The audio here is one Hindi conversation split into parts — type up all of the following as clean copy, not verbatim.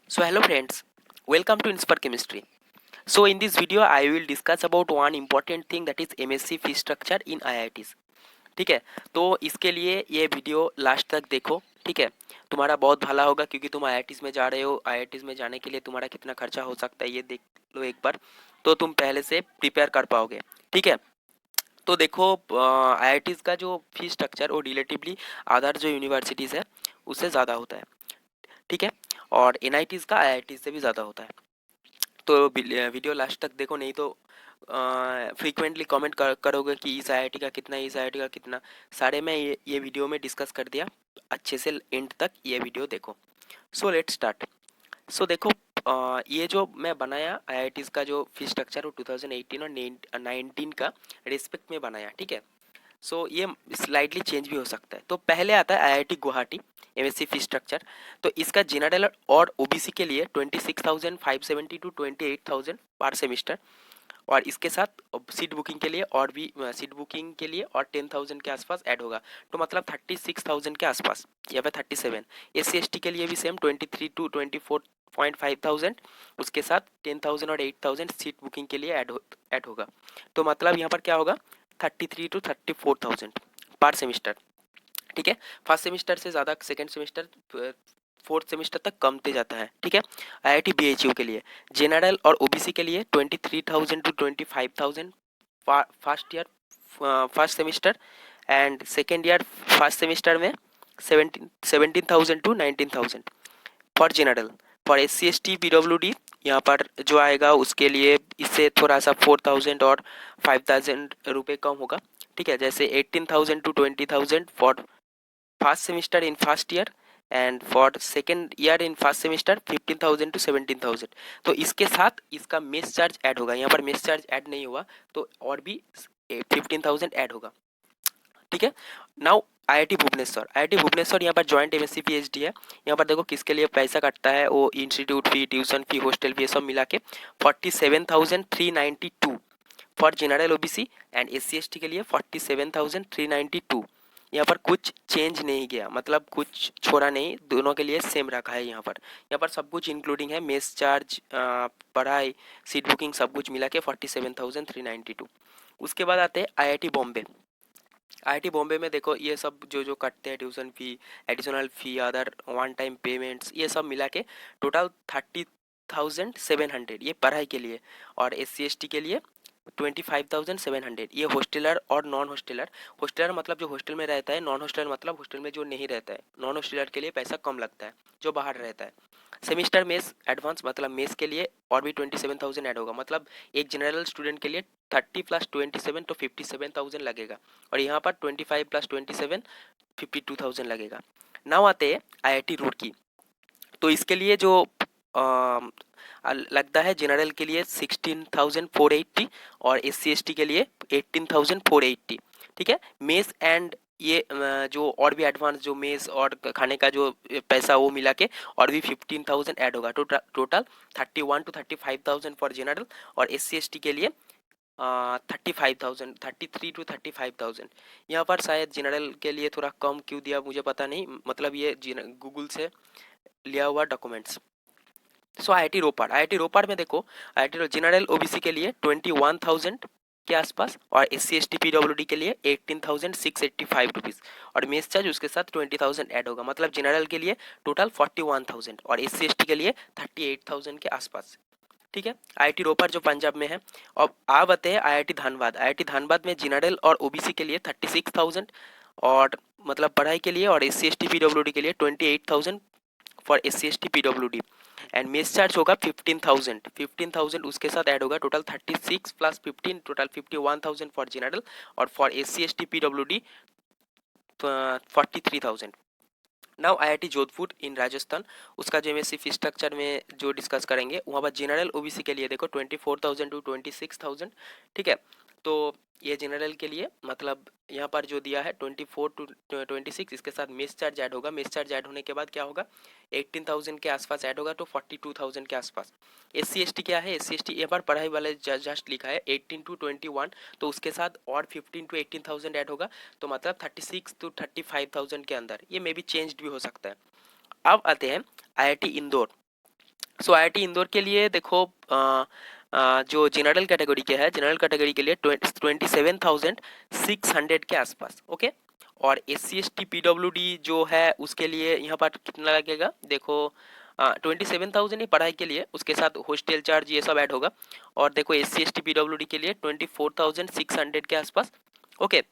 So hello friends, welcome to Inspire Chemistry. So in this video I will discuss about one important thing that is MSc fee structure in IITs. ठीक है, तो इसके लिए ये वीडियो लास्ट तक देखो। ठीक है, तुम्हारा बहुत भला होगा क्योंकि तुम IITs में जा रहे हो। IITs में जाने के लिए तुम्हारा कितना खर्चा हो सकता है ये देख लो एक बार, तो तुम पहले से प्रिपेयर कर पाओगे। ठीक है, तो देखो IITs का जो फी स्ट्रक्चर वो रिलेटिवली अदर जो यूनिवर्सिटीज़ है उससे ज़्यादा होता है। ठीक है, और NITs का IITs से भी ज़्यादा होता है। तो वीडियो लास्ट तक देखो, नहीं तो फ्रीक्वेंटली कमेंट करोगे कि इस आईआईटी का कितना, इस आईआईटी का कितना। सारे मैं ये वीडियो में डिस्कस कर दिया, अच्छे से एंड तक ये वीडियो देखो। So let start. सो देखो, ये जो मैं बनाया आईआईटीज़ का जो फी स्ट्रक्चर वो 2018 और 19 का रिस्पेक्ट में बनाया। ठीक है, सो ये स्लाइडली चेंज भी हो सकता है। तो पहले आता है IIT Guwahati MSc fee structure. तो इसका जनरल और ओबीसी के लिए 26,570 टू 28,000 पर सेमिस्टर, और इसके साथ सीट बुकिंग के लिए और भी सीट बुकिंग के लिए और 10,000 के आसपास ऐड होगा। तो मतलब 36,000 के आसपास या फिर 37। SC ST के लिए भी सेम 23 to 24.5 थाउजेंड, उसके साथ 10,000 और 8,000 सीट बुकिंग के लिए ऐड होगा। तो मतलब यहाँ पर क्या होगा, 33 to 34,000 पर सेमिस्टर। ठीक है, फर्स्ट सेमिस्टर से ज़्यादा सेकेंड सेमिस्टर फोर्थ सेमिस्टर तक कमते जाता है। ठीक है, IIT BHU के लिए जनरल और ओबीसी के लिए 23,000 to 25,000 first year first semester, and second year first semester में 17,000 to 19,000 for general. For SC ST PWD यहाँ पर जो आएगा उसके लिए इससे थोड़ा सा 4,000 और 5,000 रुपये कम होगा। ठीक है, जैसे 18,000 to 20,000 for first semester in first year, and for second year in first semester 15,000 to 17,000। तो इसके साथ इसका मेस चार्ज ऐड होगा। यहाँ पर मेस चार्ज ऐड नहीं हुआ तो और भी 15,000 ऐड होगा। ठीक है, नाउ IIT भुवनेश्वर यहाँ पर जॉइंट MSc PhD है। यहाँ पर देखो किसके लिए पैसा कटता है, वो इंस्टीट्यूट फी, ट्यूशन फी, हॉस्टल फी, ये सब मिला के 47,392 for general OBC, and SC ST के लिए 47,392। यहाँ पर कुछ चेंज नहीं किया, मतलब कुछ छोड़ा नहीं, दोनों के लिए सेम रखा है। यहाँ पर सब कुछ इंक्लूडिंग है, मेस चार्ज, पढ़ाई, सीट बुकिंग, सब कुछ मिला के 47,392। उसके बाद आते हैं IIT बॉम्बे। IIT बॉम्बे में देखो ये सब जो जो कटते हैं, ट्यूशन फी, एडिशनल फी, अदर वन टाइम पेमेंट्स, ये सब मिला के टोटल 30,700 ये पढ़ाई के लिए, और SC ST के लिए 25,700 ये हॉस्टेलर और नॉन हॉस्टेलर। हॉस्टेलर मतलब जो हॉस्टल में रहता है, नॉन हॉस्टेलर मतलब हॉस्टल में जो नहीं रहता है। नॉन हॉस्टेलर के लिए पैसा कम लगता है, जो बाहर रहता है। सेमिस्टर मेस एडवांस मतलब मेस के लिए और भी 27,000 ऐड होगा। मतलब एक जनरल स्टूडेंट के लिए 30 + 27 तो 57,000 लगेगा, और यहाँ पर 25 + 27 52,000 लगेगा। नाउ आते हैं IIT रुड़की। तो इसके लिए जो लगता है, जनरल के लिए 16,480 और SC ST के लिए 18,480। ठीक है, मेस एंड ये जो और भी एडवांस जो मेस और खाने का जो पैसा वो मिला के और भी 15,000 ऐड होगा। टोटल 31 to 35,000 फॉर जनरल, और SC ST के लिए 35,000, 33 to 35,000। यहाँ पर शायद जनरल के लिए थोड़ा कम क्यों दिया मुझे पता नहीं, मतलब ये गूगल से लिया हुआ डॉक्यूमेंट्स। सो IIT रोपड़ में देखो, IIT जनरल ओबीसी के लिए 21,000 के आसपास, और SC ST PWD के लिए 18,685 रुपीज़, और मेस चार्ज उसके साथ 20,000 ऐड होगा। मतलब जनरल के लिए टोटल 41,000 और SC ST के लिए 38,000 के आसपास। ठीक है, IIT रोपड़ जो पंजाब में है। अब आप आते हैं IIT धानबाद में जनरल और ओबीसी के लिए 36,000, और मतलब पढ़ाई के लिए, और SC ST PWD के लिए 28,000 for SC ST PWD, and mess charge होगा 15,000 उसके साथ ऐड होगा। टोटल 36 + 15 टोटल 51,000 फॉर जनरल, और for SC ST PWD 43,000। Now IIT Jodhpur in Rajasthan, उसका जो MSc फी स्ट्रक्चर में जो डिस्कस करेंगे, वहाँ पर जनरल ओबीसी के लिए देखो 24,000 to 26,000। ठीक है, तो ये जनरल के लिए मतलब यहाँ पर जो दिया है 24 to 26, इसके साथ मेस चार्ज ऐड होगा। मेस चार्ज ऐड होने के बाद क्या होगा, 18,000 के आसपास ऐड होगा, तो 42,000 के आसपास। SC ST क्या है, SC ST यहाँ पर पढ़ाई वाले जस्ट लिखा है 18 to 21, तो उसके साथ और 15 to 18,000 ऐड होगा, तो मतलब 36 to 35,000 के अंदर। ये मे बी चेंज्ड भी हो सकता है। अब आते हैं IIT इंदौर। सो आईआईटी इंदौर के लिए देखो जो जनरल कैटेगरी के है, जनरल कैटेगरी के लिए 27,600 के आसपास। ओके, और SC ST PWD जो है उसके लिए यहाँ पर कितना लगेगा देखो, 27,000 ही पढ़ाई के लिए, उसके साथ हॉस्टल चार्ज ये सब ऐड होगा। और देखो SC ST PWD के लिए 24,600 के आसपास। ओके,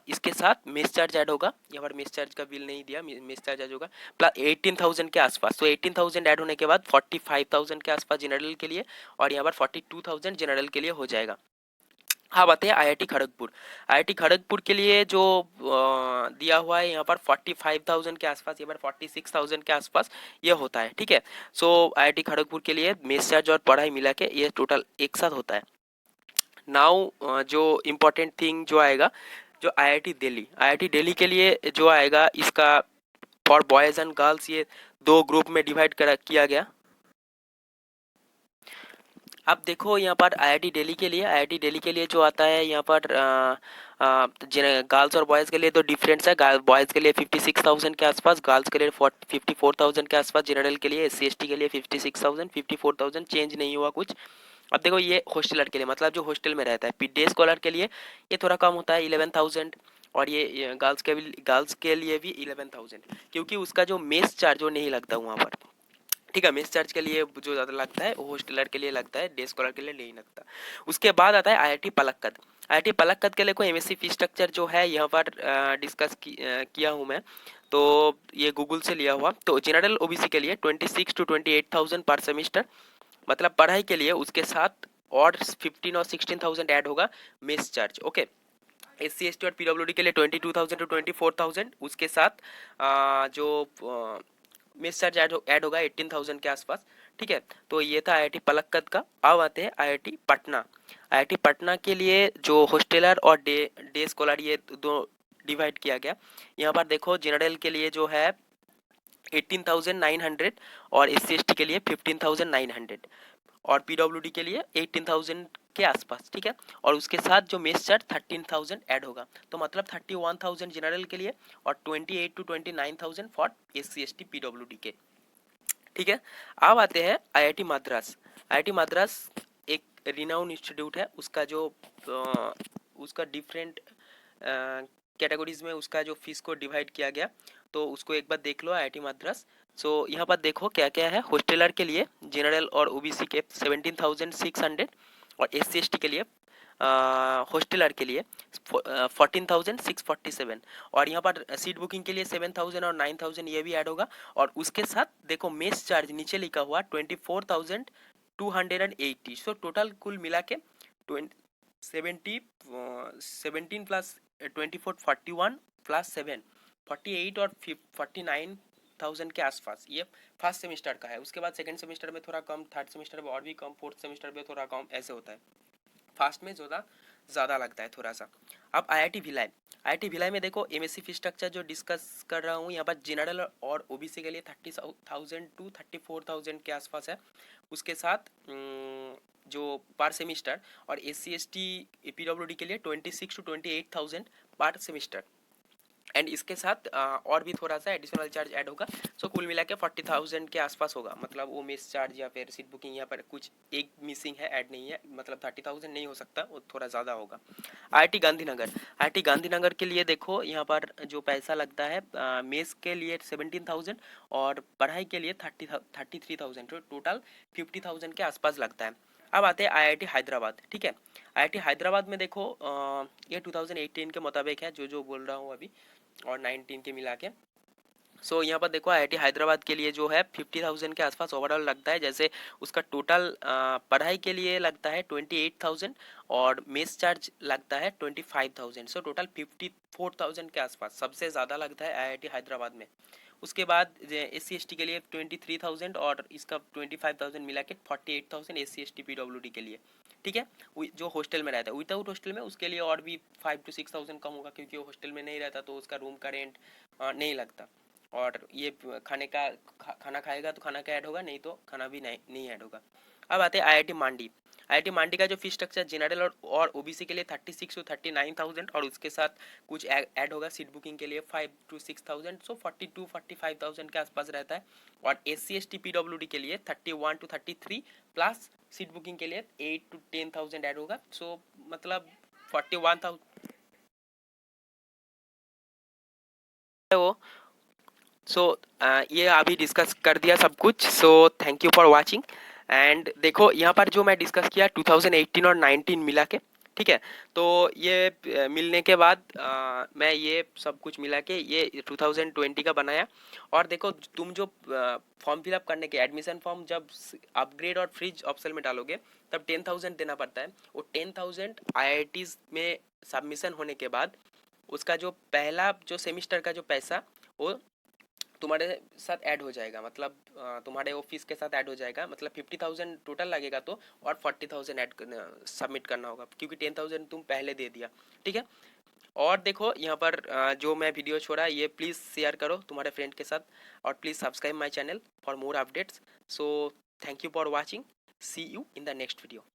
इसके साथ मेस चार्ज ऐड होगा, यहाँ पर मेस चार्ज का बिल नहीं दिया, मेस चार्ज ऐड होगा प्लस 18,000 के आसपास। तो 18,000 ऐड होने के बाद 45,000 के आसपास जनरल के लिए, और यहाँ पर 42,000 जनरल के लिए हो जाएगा। हाँ, बात है आईआईटी खड़गपुर। आईआईटी खड़गपुर के लिए जो दिया हुआ है यहाँ पर 45,000 के आसपास, यहाँ पर 46,000 के आसपास ये होता है। ठीक है, सो आईआईटी खड़गपुर के लिए मेस चार्ज और पढ़ाई मिला के ये टोटल एक साथ होता है। नाउ जो इम्पोर्टेंट थिंग जो आएगा, जो आईआईटी दिल्ली के लिए जो आएगा, इसका फॉर बॉयज़ एंड गर्ल्स ये दो ग्रुप में डिवाइड किया गया। अब देखो यहाँ पर आईआईटी दिल्ली के लिए जो आता है यहाँ पर गर्ल्स और बॉयज़ के लिए तो डिफरेंस है। बॉयज़ के लिए 56,000 के आसपास, गर्ल्स के लिए 54,000 के आसपास, जनरल के लिए SC ST के लिए 56,000 54,000, चेंज नहीं हुआ कुछ। अब देखो ये हॉस्टलर के लिए, मतलब जो हॉस्टल में रहता है, डे स्कॉलर के लिए ये थोड़ा कम होता है 11,000, और ये गर्ल्स के लिए भी 11,000, क्योंकि उसका जो मेस चार्ज वो नहीं लगता वहाँ पर। ठीक है, मेस चार्ज के लिए जो ज़्यादा लगता है वो हॉस्टलर के लिए लगता है, डे स्कॉलर के लिए नहीं लगता। उसके बाद आता है आईआईटी पलक्कड। आईआईटी पलक्कड के लिए कोई MSc फी स्ट्रक्चर जो है यहाँ पर डिस्कस किया हूँ मैं, तो ये गूगल से लिया हुआ। तो जनरल OBC के लिए 26 to 28,000 पर सेमिस्टर, मतलब पढ़ाई के लिए, उसके साथ और 15 और 16,000 ऐड होगा mess charge. Okay, SC ST और PWD के लिए 22,000 to 24,000, उसके साथ जो मेस चार्ज ऐड होगा 18,000 के आसपास। ठीक है, तो ये था आईआईटी पलक्कड का। अब आते हैं आईआईटी पटना। आईआईटी पटना के लिए जो हॉस्टलर और डे स्कॉलर ये दो डिवाइड किया गया। यहाँ पर देखो जनरल के लिए जो है 18,900, और SC ST के लिए 15,900, और PWD के लिए 18,000 के आसपास। ठीक है, और उसके साथ जो मेस चार्ज 13,000 ऐड होगा, तो मतलब 31,000 जनरल के लिए और 28 to 29,000 for SC ST PWD के। ठीक है, अब आते हैं आईआईटी मद्रास। आईआईटी मद्रास एक रिनाउंड इंस्टीट्यूट है, उसका जो उसका डिफरेंट कैटेगरीज में उसका जो फीस को डिवाइड किया गया, तो उसको एक बार देख लो आईआईटी मद्रास। सो यहाँ पर देखो क्या क्या है। हॉस्टलर के लिए जनरल और OBC के 17,600, और SC ST के लिए हॉस्टलर के लिए 14,647, और यहाँ पर सीट बुकिंग के लिए 7,000 और 9,000 ये भी ऐड होगा। और उसके साथ देखो मेस चार्ज नीचे लिखा हुआ 24,280। सो टोटल कुल मिला के 17 प्लस 24 41 प्लस 7 48 और 49,000 के आसपास ये फर्स्ट सेमेस्टर का है। उसके बाद सेकंड सेमेस्टर में थोड़ा कम, थर्ड सेमेस्टर में और भी कम, फोर्थ सेमेस्टर में थोड़ा कम, ऐसे होता है। फास्ट में ज़्यादा लगता है थोड़ा सा। अब आईआईटी भिलाई में देखो MSc फी स्ट्रक्चर जो डिस्कस कर रहा हूँ, यहाँ पर जनरल और OBC के लिए 30,000 to 34,000 के आसपास है। उसके साथ जो पर सेमिस्टर, और SC ST PWD के लिए 26 to 28,000 पर सेमिस्टर, एंड इसके साथ और भी थोड़ा सा एडिशनल चार्ज ऐड होगा। सो कुल मिला के 40,000 के आसपास होगा, मतलब वो मेस चार्ज या फिर सीट बुकिंग यहाँ पर कुछ एक मिसिंग है, ऐड नहीं है, मतलब 30,000 नहीं हो सकता, वो थोड़ा ज़्यादा होगा। आईआईटी गांधीनगर के लिए देखो यहाँ पर जो पैसा लगता है मेस के लिए 17,000, और पढ़ाई के लिए 33,000, तो टोटल 50,000 के आसपास लगता है। अब आते हैं आईआईटी हैदराबाद। ठीक है, आईआईटी हैदराबाद में देखो ये 2018 के मुताबिक है, जो बोल रहा हूँ अभी, और 19 के मिला के। सो यहाँ पर देखो आईआईटी हैदराबाद के लिए जो है 50,000 के आसपास ओवरऑल लगता है। जैसे उसका टोटल पढ़ाई के लिए लगता है 28,000, और मेस चार्ज लगता है 25,000। सो टोटल 54,000 के आसपास सबसे ज़्यादा लगता है आईआईटी हैदराबाद में। उसके बाद SC ST के लिए 23,000, और इसका 25,000 मिला के 48,000 SC ST PWD के लिए। ठीक है, जो हॉस्टल में रहता है, विदाउट हॉस्टल में उसके लिए और भी 5 to 6,000 कम होगा, क्योंकि वो हॉस्टल में नहीं रहता, तो उसका रूम का रेंट नहीं लगता। और ये खाना खाएगा तो खाना का ऐड होगा, नहीं तो खाना भी नहीं ऐड होगा। अब आते हैं आईआईटी IIT मांडी का जो फीस स्ट्रक्चर जनरल और OBC के लिए 36 to 39,000 और उसके साथ कुछ ऐड होगा सीट बुकिंग के लिए 5 to 6,000, सो 42-45,000 के आसपास रहता है। और SC ST PWD के लिए 31 to 33 प्लस सीट बुकिंग के लिए 8 to 10,000 ऐड होगा, सो मतलब 41,000 वो। सो ये अभी डिस्कस कर दिया सब कुछ, सो thank you for watching. And देखो यहाँ पर जो मैं डिस्कस किया 2018 और 19 मिला के, ठीक है। तो ये मिलने के बाद मैं ये सब कुछ मिला के ये 2020 का बनाया। और देखो तुम जो फॉर्म फिलअप करने के एडमिशन फॉर्म जब अपग्रेड और फ्रिज ऑप्शन में डालोगे तब 10,000 देना पड़ता है। वो 10,000 IITs में सबमिशन होने के बाद उसका जो पहला जो सेमिस्टर का जो पैसा वो तुम्हारे साथ ऐड हो जाएगा, मतलब तुम्हारे ऑफिस के साथ ऐड हो जाएगा, मतलब 50,000 टोटल लगेगा तो, और 40,000 ऐड सबमिट करना होगा क्योंकि 10,000 तुम पहले दे दिया, ठीक है। और देखो यहाँ पर जो मैं वीडियो छोड़ा ये प्लीज़ शेयर करो तुम्हारे फ्रेंड के साथ, और please subscribe my channel for more updates. So thank you for watching, see you in the next video.